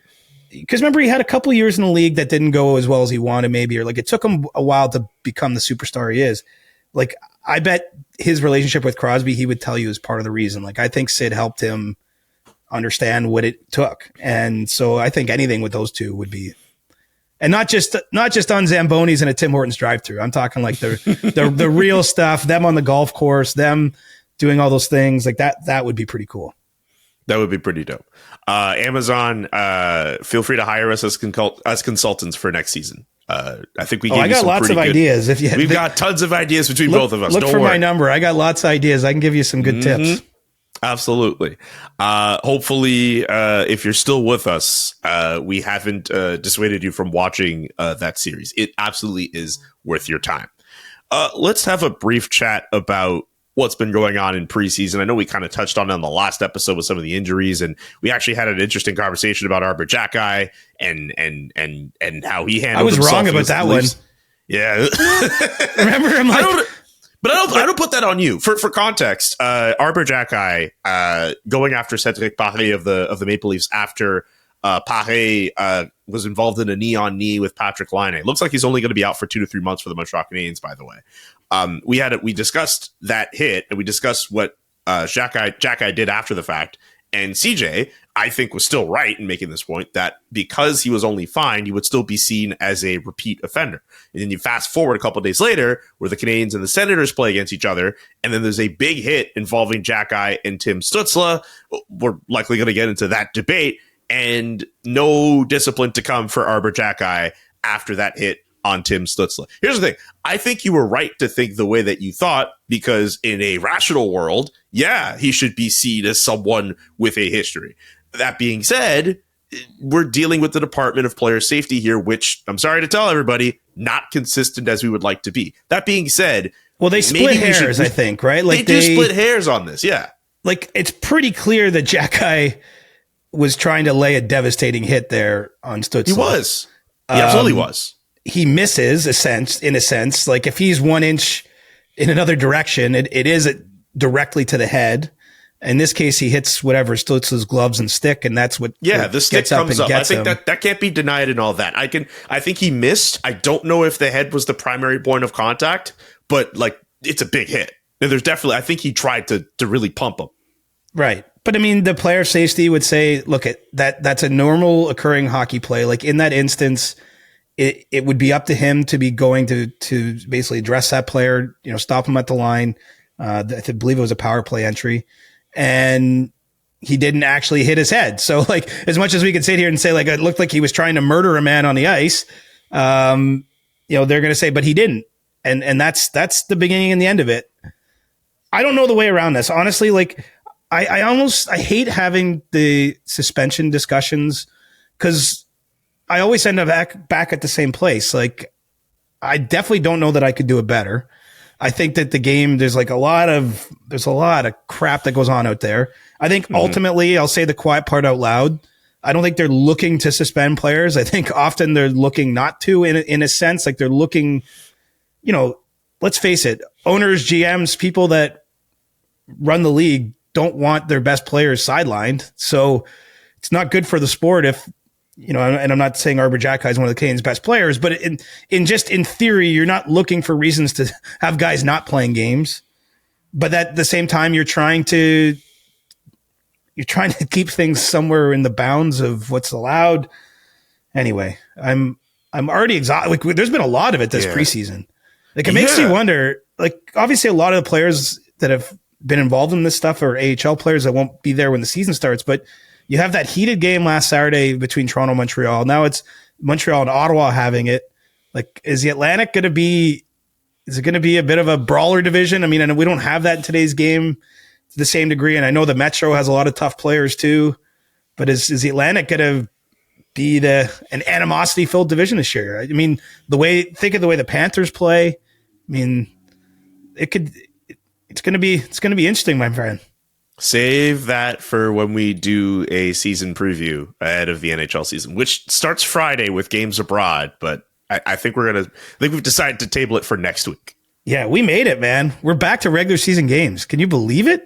because remember he had a couple years in the league that didn't go as well as he wanted, maybe, or like it took him a while to become the superstar he is. Like, I bet his relationship with Crosby, he would tell you is part of the reason. Like, I think Sid helped him understand what it took. And so I think anything with those two would be, and not just on Zambonis and a Tim Hortons drive-thru. I'm talking like the real stuff, them on the golf course, them doing all those things like that. That would be pretty cool. That would be pretty dope. Amazon, feel free to hire us as consultants for next season. I think we. I got lots of ideas. We've got tons of ideas between both of us. Look for my number. I got lots of ideas. I can give you some good tips. Absolutely. Hopefully, if you're still with us, we haven't dissuaded you from watching that series. It absolutely is worth your time. Let's have a brief chat about what's been going on in preseason. I know we kind of touched on it on the last episode with some of the injuries, and we actually had an interesting conversation about Arbor Jackeye and how he handled. I was wrong about that one. Yeah, remember I'm like. I don't put that on you. For context, Arbor Jackeye going after Cedric Paré of the Maple Leafs after Paré was involved in a knee-on-knee with Patrick Laine. It looks like he's only going to be out for 2 to 3 months for the Montreal Canadiens, by the way. We discussed that hit, and we discussed what Jackeye did after the fact. And CJ, I think, was still right in making this point that because he was only fined, he would still be seen as a repeat offender. And then you fast forward a couple of days later, where the Canadiens and the Senators play against each other, and then there's a big hit involving Jackeye and Tim Stützle. We're likely going to get into that debate, and no discipline to come for Arbor Jackeye after that hit on Tim Stützle. Here's the thing. I think you were right to think the way that you thought, because in a rational world, yeah, he should be seen as someone with a history. That being said, we're dealing with the Department of Player Safety here, which I'm sorry to tell everybody, not consistent as we would like to be. That being said, well, they split hairs, I think, right? Like they split hairs on this. Yeah. Like it's pretty clear that Jackeye was trying to lay a devastating hit there on Stützle. He was. He absolutely was. He misses in a sense. Like if he's 1 inch in another direction, it is directly to the head. In this case, he hits whatever Stützle's gloves and stick, and that's what the stick comes up. I think that can't be denied and all that. I think he missed. I don't know if the head was the primary point of contact, but like it's a big hit. And there's definitely, I think he tried to really pump him. Right. But I mean, the player safety would say, look, that's a normal occurring hockey play. Like in that instance, it would be up to him to be going to basically address that player, stop him at the line. I believe it was a power play entry, and he didn't actually hit his head. So like, as much as we could sit here and say like, it looked like he was trying to murder a man on the ice, they're going to say, but he didn't. And that's the beginning and the end of it. I don't know the way around this. Honestly, like I hate having the suspension discussions because I always end up back at the same place. Like, I definitely don't know that I could do it better. I think that the game, there's a lot of crap that goes on out there. I think ultimately, I'll say the quiet part out loud. I don't think they're looking to suspend players. I think often they're looking not to, in a sense, like they're looking, let's face it, owners, GMs, people that run the league don't want their best players sidelined. So it's not good for the sport if, and I'm not saying Arbor Jackeye is one of the Canadiens' best players, but in theory, you're not looking for reasons to have guys not playing games. But at the same time, you're trying to keep things somewhere in the bounds of what's allowed. Anyway, I'm already exhausted. Like, there's been a lot of it this preseason. Like, it makes you wonder, like, obviously a lot of the players that have been involved in this stuff are AHL players that won't be there when the season starts, but you have that heated game last Saturday between Toronto and Montreal. Now it's Montreal and Ottawa having it. Like, is the Atlantic going to be a bit of a brawler division? I mean, and we don't have that in today's game to the same degree. And I know the Metro has a lot of tough players too, but is the Atlantic going to be an animosity filled division this year. I mean, think of the way the Panthers play. I mean, it's going to be interesting, my friend. Save that for when we do a season preview ahead of the NHL season, which starts Friday with games abroad. But I think we've decided to table it for next week. Yeah, we made it, man. We're back to regular season games. Can you believe it?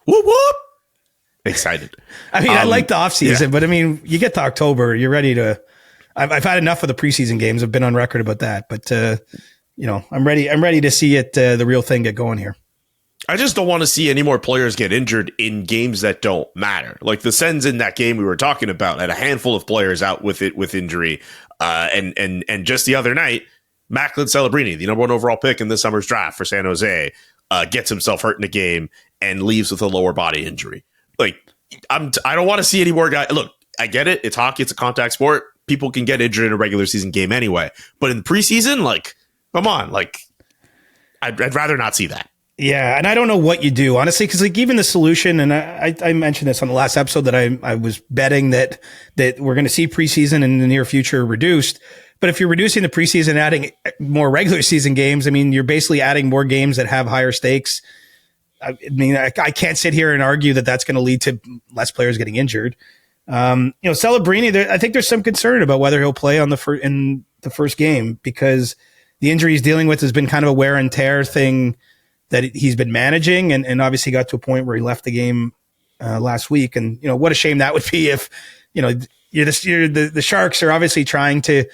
Whoop whoop! Excited. I mean, I like the off season, but I mean, you get to October, you're ready to. I've had enough of the preseason games. I've been on record about that, but I'm ready. I'm ready to see it, the real thing, get going here. I just don't want to see any more players get injured in games that don't matter. Like the Sens in that game we were talking about had a handful of players out with injury. And just the other night, Macklin Celebrini, the number 1 overall pick in this summer's draft for San Jose, gets himself hurt in a game and leaves with a lower body injury. Like I don't want to see any more guys. Look, I get it. It's hockey. It's a contact sport. People can get injured in a regular season game anyway. But in the preseason, like, come on, like I'd rather not see that. Yeah, and I don't know what you do, honestly, because like even the solution, and I mentioned this on the last episode that I was betting that we're going to see preseason in the near future reduced. But if you're reducing the preseason, adding more regular season games, I mean, you're basically adding more games that have higher stakes. I mean, I can't sit here and argue that that's going to lead to less players getting injured. Celebrini, I think there's some concern about whether he'll play in the first game because the injury he's dealing with has been kind of a wear and tear thing that he's been managing, and obviously got to a point where he left the game last week. And what a shame that would be if the Sharks are obviously trying to.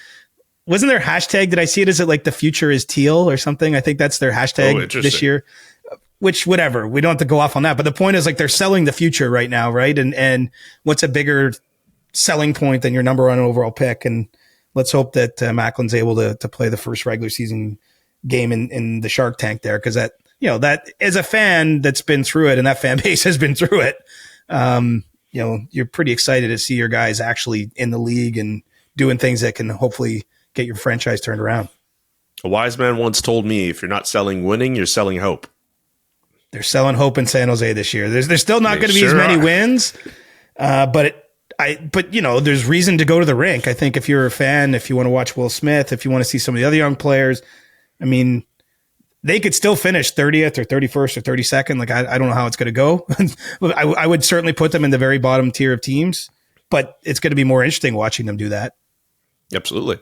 Wasn't their hashtag? Did I see it? Is it like the future is teal or something? I think that's their hashtag this year. Which whatever, we don't have to go off on that. But the point is like they're selling the future right now, right? And what's a bigger selling point than your number 1 overall pick? And let's hope that Macklin's able to play the first regular season game in the Shark Tank there, because that as a fan that's been through it and that fan base has been through it, you're pretty excited to see your guys actually in the league and doing things that can hopefully get your franchise turned around. A wise man once told me, if you're not selling winning, you're selling hope. They're selling hope in San Jose this year. There's still not going to be as many wins, but there's reason to go to the rink. I think if you're a fan, if you want to watch Will Smith, if you want to see some of the other young players, I mean, they could still finish 30th or 31st or 32nd. Like, I don't know how it's going to go. I would certainly put them in the very bottom tier of teams, but it's going to be more interesting watching them do that. Absolutely.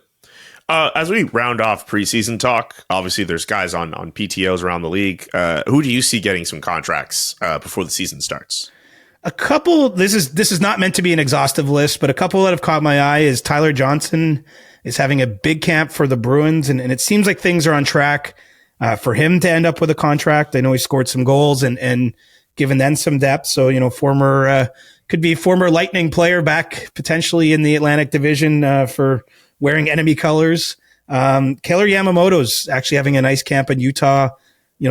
As we round off preseason talk, obviously there's guys on PTOs around the league. Who do you see getting some contracts before the season starts? A couple. This is not meant to be an exhaustive list, but a couple that have caught my eye is Tyler Johnson is having a big camp for the Bruins, and it seems like things are on track for him to end up with a contract. I know he scored some goals and given them some depth. So could be former Lightning player back potentially in the Atlantic Division for wearing enemy colors. Kailer Yamamoto's actually having a nice camp in Utah,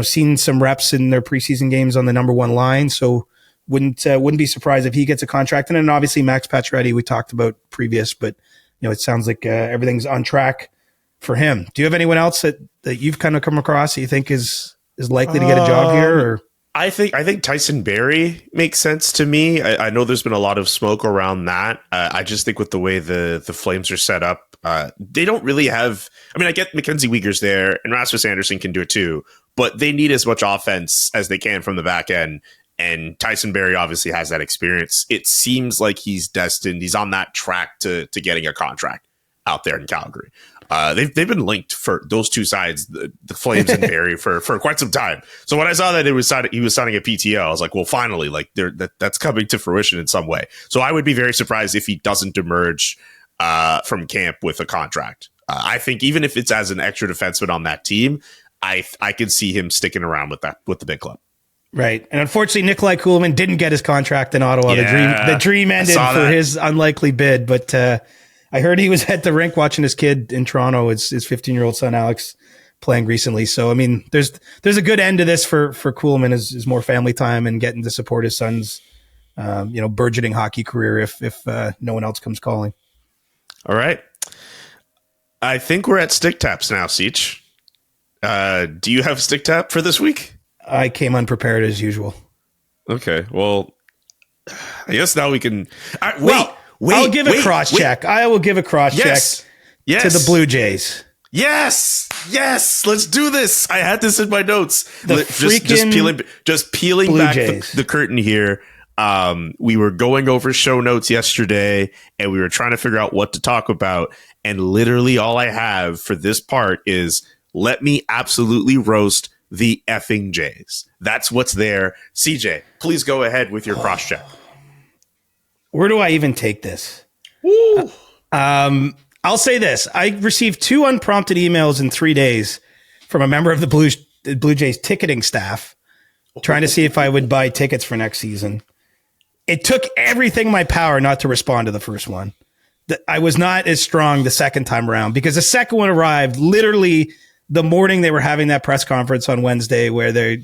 seen some reps in their preseason games on the number 1 line. So wouldn't be surprised if he gets a contract. And then obviously Max Pacioretty, we talked about previous, but it sounds like everything's on track for him. Do you have anyone else that you've kind of come across that you think is likely to get a job here? Or I think Tyson Barrie makes sense to me. I know there's been a lot of smoke around that. I just think with the way the Flames are set up, they don't really have. I mean, I get McKenzie Weegar's there, and Rasmus Anderson can do it too, but they need as much offense as they can from the back end. And Tyson Barrie obviously has that experience. It seems like he's destined. He's on that track to getting a contract out there in Calgary. They've been linked for those two sides, the Flames and Barrie, for quite some time. So when I saw that he was signing a PTO, I was like, well, finally, like that's coming to fruition in some way. So I would be very surprised if he doesn't emerge from camp with a contract. I think even if it's as an extra defenseman on that team, I can see him sticking around with the big club. Right. And unfortunately, Nikolai Kulemin didn't get his contract in Ottawa. Yeah, the dream ended for his unlikely bid. But I heard he was at the rink watching his kid in Toronto, his 15-year-old son, Alex, playing recently. So, I mean, there's a good end to this for Kulemin, is more family time and getting to support his son's, burgeoning hockey career if no one else comes calling. All right. I think we're at stick taps now, Seach. Do you have stick tap for this week? I came unprepared as usual. Okay, well, I guess now we can. I'll give a cross check. I will give a cross check to the Blue Jays. Yes. Let's do this. I had this in my notes. Just peeling Blue back Jays. the curtain here. We were going over show notes yesterday, and we were trying to figure out what to talk about. And literally, all I have for this part is let me absolutely roast the effing Jays. That's what's there. CJ, please go ahead with your cross check. Where do I even take this? Woo. I'll say this. I received 2 unprompted emails in 3 days from a member of the Blue Jays ticketing staff trying to see if I would buy tickets for next season. It took everything in my power not to respond to the first one. I was not as strong the second time around because the second one arrived literally the morning they were having that press conference on Wednesday where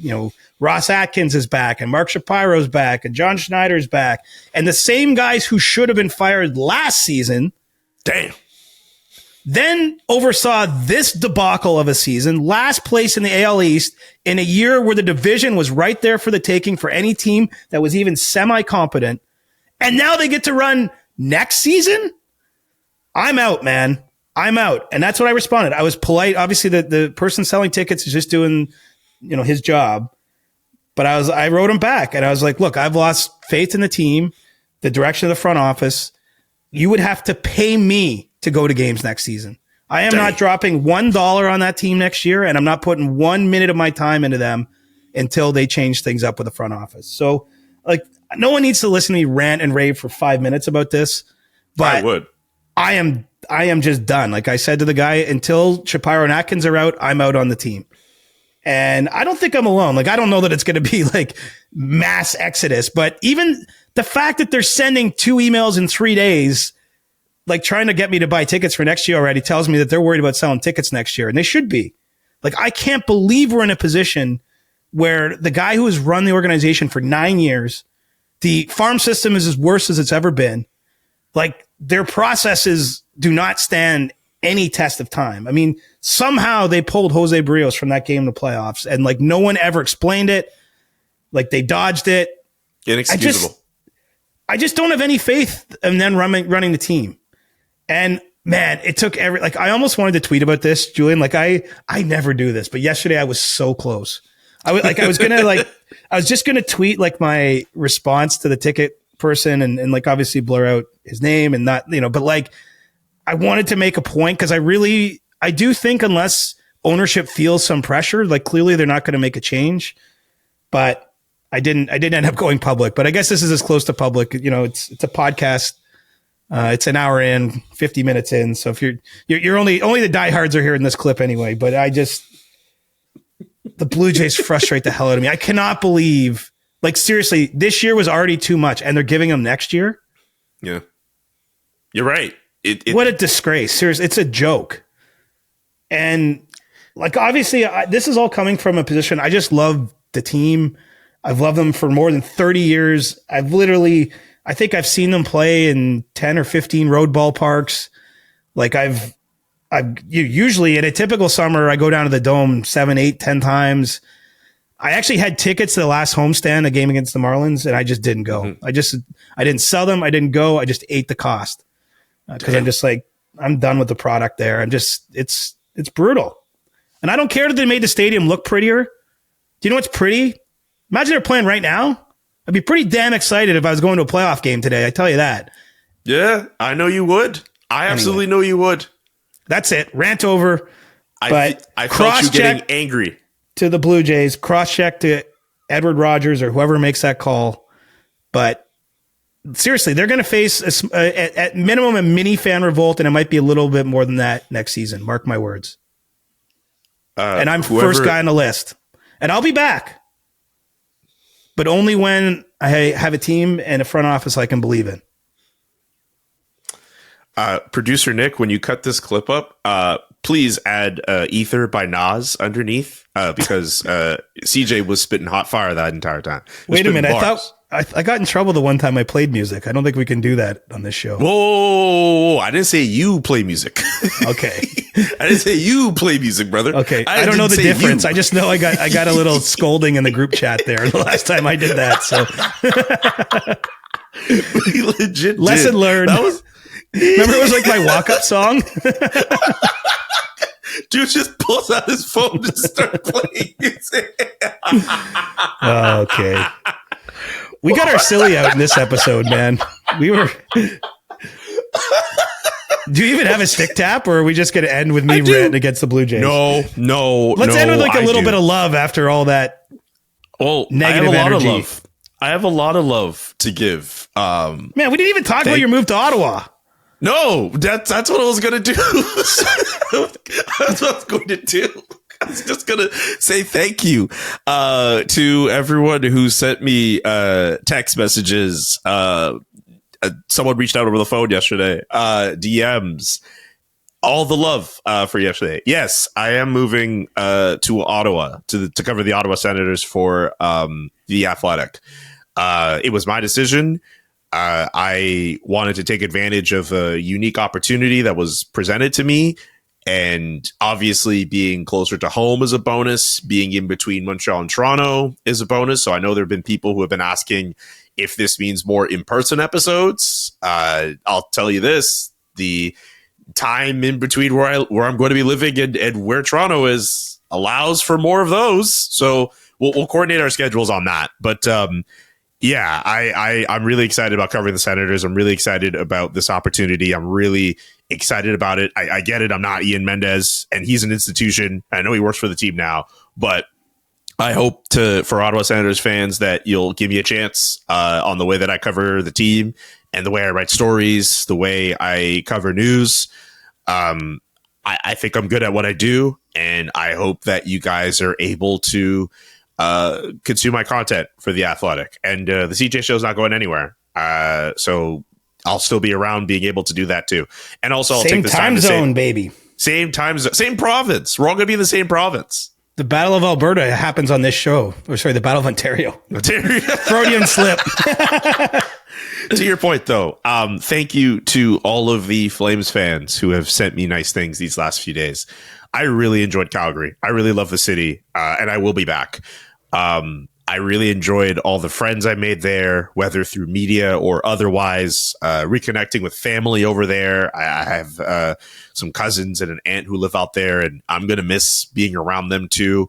Ross Atkins is back and Mark Shapiro's back and John Schneider's back. And the same guys who should have been fired last season. Damn. Then oversaw this debacle of a season, last place in the AL East in a year where the division was right there for the taking for any team that was even semi-competent. And now they get to run next season? I'm out, man. I'm out. And that's what I responded. I was polite. Obviously, the person selling tickets is just doing, his job. But I wrote him back and I was like, look, I've lost faith in the team, the direction of the front office. You would have to pay me to go to games next season. I am not dropping $1 on that team next year, and I'm not putting 1 minute of my time into them until they change things up with the front office. So, no one needs to listen to me rant and rave for 5 minutes about this. But I would. I am just done. Like I said to the guy, until Shapiro and Atkins are out, I'm out on the team. And I don't think I'm alone. I don't know that it's going to be mass exodus, but even the fact that they're sending 2 emails in 3 days, trying to get me to buy tickets for next year already tells me that they're worried about selling tickets next year. And they should be. I can't believe we're in a position where the guy who has run the organization for 9 years, the farm system is as worse as it's ever been. Their processes do not stand any test of time. I mean, somehow they pulled Jose Barrios from that game in the playoffs and no one ever explained it. They dodged it. Inexcusable. I just don't have any faith in them running the team. And man, it took I almost wanted to tweet about this, Julian. I never do this, but yesterday I was so close. I was just gonna tweet my response to the ticket person and obviously blur out his name and not, but I wanted to make a point because I do think unless ownership feels some pressure, clearly they're not going to make a change, but I didn't end up going public, but I guess this is as close to public. It's a podcast. It's an hour in, 50 minutes in. So if you're only the diehards are hearing this clip anyway, but the Blue Jays frustrate the hell out of me. I cannot believe, seriously, this year was already too much and they're giving them next year. Yeah. You're right. What a disgrace. Seriously, it's a joke. And obviously this is all coming from a position. I just love the team. I've loved them for more than 30 years. I think I've seen them play in 10 or 15 road ballparks. Usually in a typical summer, I go down to the Dome 7, 8, 10 times. I actually had tickets to the last homestand, a game against the Marlins, and I just didn't go. Mm-hmm. I didn't sell them. I didn't go. I just ate the cost because I'm just I'm done with the product there. It's brutal. And I don't care that they made the stadium look prettier. Do you know what's pretty? Imagine they're playing right now. I'd be pretty damn excited if I was going to a playoff game today. I tell you that. Yeah, I know you would. I absolutely know you would. That's it. Rant over. I felt you getting angry. To the Blue Jays, cross-check to Edward Rogers or whoever makes that call. But seriously, they're going to face, at minimum, a mini fan revolt, and it might be a little bit more than that next season. Mark my words. And I'm first guy on the list. And I'll be back. But only when I have a team and a front office I can believe in. Producer Nick, when you cut this clip up, please add Ether by Nas underneath because CJ was spitting hot fire that entire time. Wait a minute. I got in trouble the one time I played music. I don't think we can do that on this show. Whoa. I didn't say you play music. Okay. I didn't say you play music, brother. Okay. I don't know the difference. I just know I got a little scolding in the group chat there the last time I did that. So We legit Lesson did. learned. That was. Remember, it was like my walk-up song. Dude just pulls out his phone to start playing music. Okay. We got our silly out in this episode, man. We were. Do you even have a stick tap, or are we just going to end with me ranting against the Blue Jays? No. Let's end with like a little bit of love after all that. Well, negative energy. I have a lot of love to give. Man, we didn't even talk about your move to Ottawa. No, that's what I was going to do. That's what I was going to do. I was just going to say thank you to everyone who sent me text messages. Someone reached out over the phone yesterday, DMs, all the love for yesterday. Yes, I am moving to Ottawa to cover the Ottawa Senators for The Athletic. It was my decision. I wanted to take advantage of a unique opportunity that was presented to me. And obviously being closer to home is a bonus. Being in between Montreal and Toronto is a bonus. So I know there have been people who have been asking if this means more in-person episodes. I'll tell you this, the time in between where I'm going to be living and where Toronto is allows for more of those. So we'll coordinate our schedules on that. But yeah, I'm really excited about covering the Senators. I'm really excited about this opportunity. I'm really excited about it. I get it. I'm not Ian Mendez, and he's an institution. I know he works for the team now, but I hope for Ottawa Senators fans that you'll give me a chance on the way that I cover the team and the way I write stories, the way I cover news. I think I'm good at what I do, and I hope that you guys are able to consume my content for The Athletic. And the CJ Show's not going anywhere. So I'll still be around being able to do that too. And also I'll take this time to zone, baby. Same time zone, same province. We're all going to be in the same province. The Battle of Alberta happens on this show. Or sorry, the Battle of Ontario. Freudian slip. To your point, though, thank you to all of the Flames fans who have sent me nice things these last few days. I really enjoyed Calgary. I really love the city, and I will be back. I really enjoyed all the friends I made there, whether through media or otherwise, reconnecting with family over there. I have some cousins and an aunt who live out there, and I'm going to miss being around them too.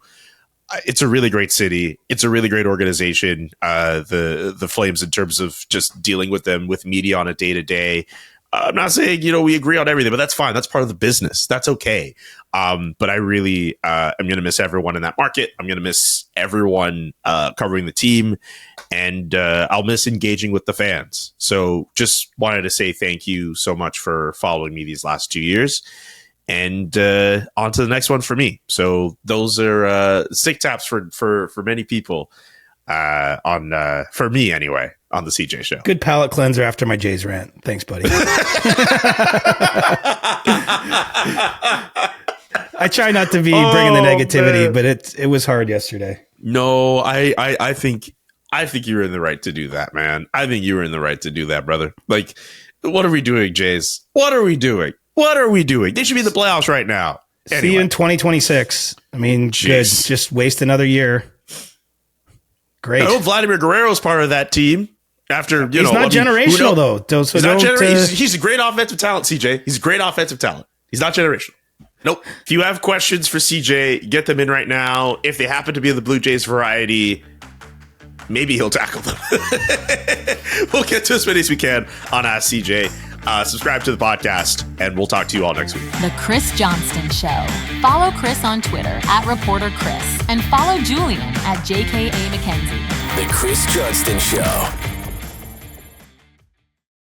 It's a really great city. It's a really great organization. The Flames, in terms of just dealing with them with media on a day-to-day. I'm not saying, we agree on everything, but that's fine. That's part of the business. That's okay. But I really am going to miss everyone in that market. I'm going to miss everyone covering the team, and I'll miss engaging with the fans. So just wanted to say thank you so much for following me these last 2 years, and on to the next one for me. So those are stick taps for many people for me anyway. On the CJ Show. Good palate cleanser after my Jays rant. Thanks, buddy. I try not to be bringing the negativity, man. But it was hard yesterday. No, I think you're in the right to do that, man. I think you were in the right to do that, brother. Like, what are we doing, Jays? What are we doing? They should be in the playoffs right now. Anyway. See you in 2026. I mean, Jeez. Good. Just waste another year. Great. I hope Vladimir Guerrero's part of that team. After he's not generational though. He's not generational. He's a great offensive talent, CJ. He's a great offensive talent. He's not generational. Nope. If you have questions for CJ, get them in right now. If they happen to be of the Blue Jays variety, maybe he'll tackle them. We'll get to as many as we can on Ask CJ. Subscribe to the podcast, and we'll talk to you all next week. The Chris Johnston Show. Follow Chris on Twitter @ReporterChris and follow Julian @JKA McKenzie. The Chris Johnston Show.